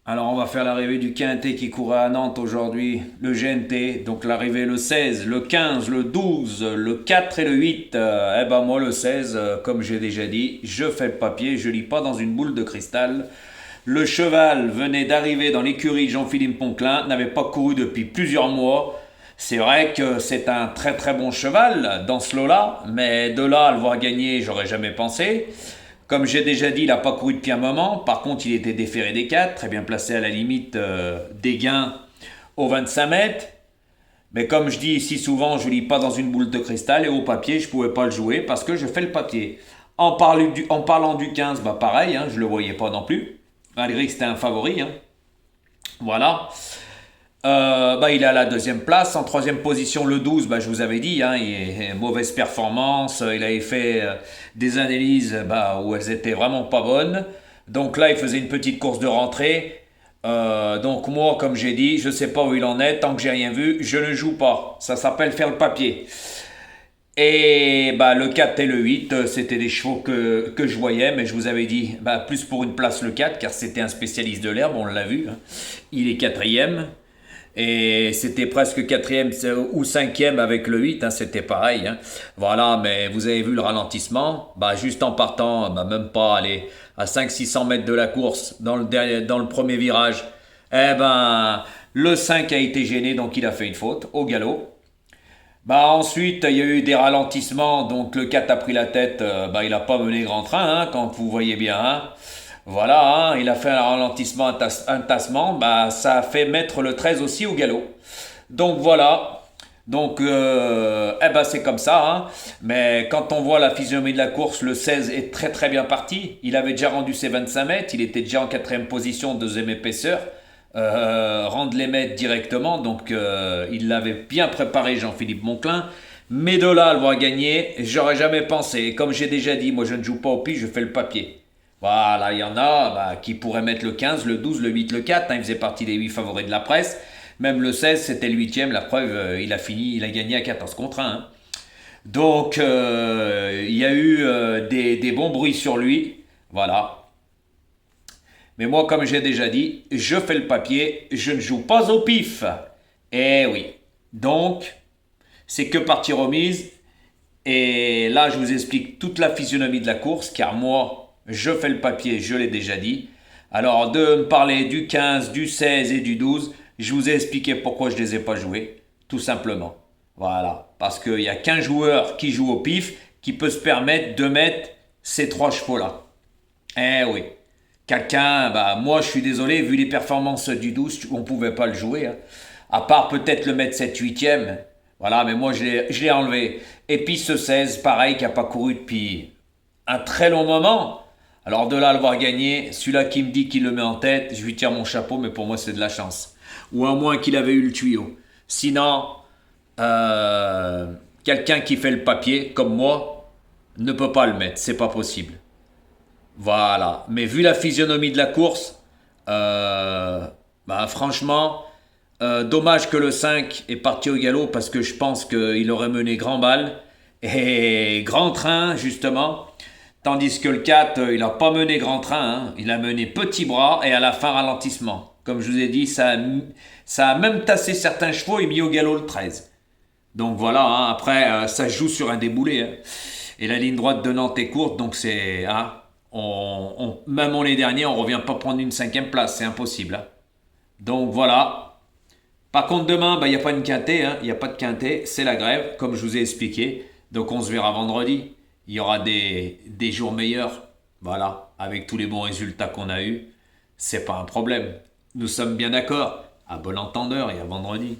Alors on va faire l'arrivée du Quintet qui courait à Nantes aujourd'hui, le GNT, donc l'arrivée le 16, le 15, le 12, le 4 et le 8. Eh ben moi le 16, comme j'ai déjà dit, je fais le papier, je lis pas dans une boule de cristal. Le cheval venait d'arriver dans l'écurie Jean-Philippe Ponclin, n'avait pas couru depuis plusieurs mois. C'est vrai que c'est un très très bon cheval dans ce lot-là, mais de là à le voir gagner, j'aurais jamais pensé. Comme j'ai déjà dit, il n'a pas couru depuis un moment. Par contre, il était déféré des 4, très bien placé à la limite des gains aux 25 mètres. Mais comme je dis si souvent, je ne lis pas dans une boule de cristal et au papier, je ne pouvais pas le jouer parce que je fais le papier. En parlant du 15, bah pareil, hein, je ne le voyais pas non plus, malgré que c'était un favori. Hein. Voilà. Bah, il est à la deuxième place. En troisième position, le 12, bah, je vous avais dit, hein, mauvaise performance. Il avait fait des analyses bah, où elles étaient vraiment pas bonnes. Donc là, il faisait une petite course de rentrée. Donc moi, comme j'ai dit, je ne sais pas où il en est. Tant que j'ai rien vu, je ne joue pas. Ça s'appelle faire le papier. Et bah, le 4 et le 8, c'était des chevaux que je voyais, mais je vous avais dit, bah, plus pour une place le 4, car c'était un spécialiste de l'herbe, on l'a vu. Hein. Il est quatrième. Et c'était presque quatrième ou cinquième avec le 8, hein, c'était pareil. Hein. Voilà, mais vous avez vu le ralentissement. Bah, juste en partant, bah, même pas aller à 500-600 mètres de la course dans le premier virage, eh ben, le 5 a été gêné, donc il a fait une faute au galop. Bah ensuite, il y a eu des ralentissements, donc le 4 a pris la tête, bah, il n'a pas mené grand train, hein, quand vous voyez bien. Hein. Voilà, hein, il a fait un ralentissement, un tassement, bah, ça a fait mettre le 13 aussi au galop. Donc voilà, donc eh ben, c'est comme ça. Hein. Mais quand on voit la physionomie de la course, le 16 est très très bien parti. Il avait déjà rendu ses 25 mètres, il était déjà en quatrième position, deuxième épaisseur. Rendre les mètres directement, donc il l'avait bien préparé Jean-Philippe Monclin. Mais de là à le voir gagner, j'aurais jamais pensé. Et comme j'ai déjà dit, moi je ne joue pas au pif, je fais le papier. Voilà, il y en a bah, qui pourraient mettre le 15, le 12, le 8, le 4. Hein, il faisait partie des 8 favoris de la presse. Même le 16, c'était le 8e. La preuve, il a fini, il a gagné à 14 contre 1. Hein. Donc, il y a eu des bons bruits sur lui. Voilà. Mais moi, comme j'ai déjà dit, je fais le papier, je ne joue pas au pif. Eh oui. Donc, c'est que partie remise. Et là, je vous explique toute la physionomie de la course, car moi, je fais le papier, je l'ai déjà dit. Alors, de me parler du 15, du 16 et du 12, je vous ai expliqué pourquoi je ne les ai pas joués. Tout simplement. Voilà. Parce qu'il n'y a qu'un joueur qui joue au pif qui peut se permettre de mettre ces trois chevaux-là. Eh oui. Quelqu'un, bah, moi je suis désolé, vu les performances du 12, on ne pouvait pas le jouer. Hein. À part peut-être le mettre 7 8e. Voilà, mais moi je l'ai enlevé. Et puis ce 16, pareil, qui n'a pas couru depuis un très long moment. Alors de là à le voir gagner, celui-là qui me dit qu'il le met en tête, je lui tire mon chapeau, mais pour moi c'est de la chance. Ou à moins qu'il avait eu le tuyau. Sinon, euh, quelqu'un qui fait le papier, comme moi, ne peut pas le mettre, c'est pas possible. Voilà. Mais vu la physionomie de la course, bah, franchement, dommage que le 5 est parti au galop parce que je pense qu'il aurait mené grand balle et grand train, justement. Tandis que le 4, il n'a pas mené grand train, hein. Il a mené petit bras et à la fin ralentissement. Comme je vous ai dit, ça a même tassé certains chevaux et mis au galop le 13. Donc voilà, hein. Après, ça joue sur un déboulé. Hein. Et la ligne droite de Nantes est courte, donc c'est... Hein, même on est dernier, on ne revient pas prendre une cinquième place, c'est impossible. Hein. Donc voilà. Par contre, demain, bah, il n'y a pas de quintet, hein, il n'y a pas de quintet, c'est la grève, comme je vous ai expliqué. Donc on se verra vendredi. Il y aura des jours meilleurs. Voilà, avec tous les bons résultats qu'on a eus, c'est pas un problème. Nous sommes bien d'accord. À bon entendeur et à vendredi.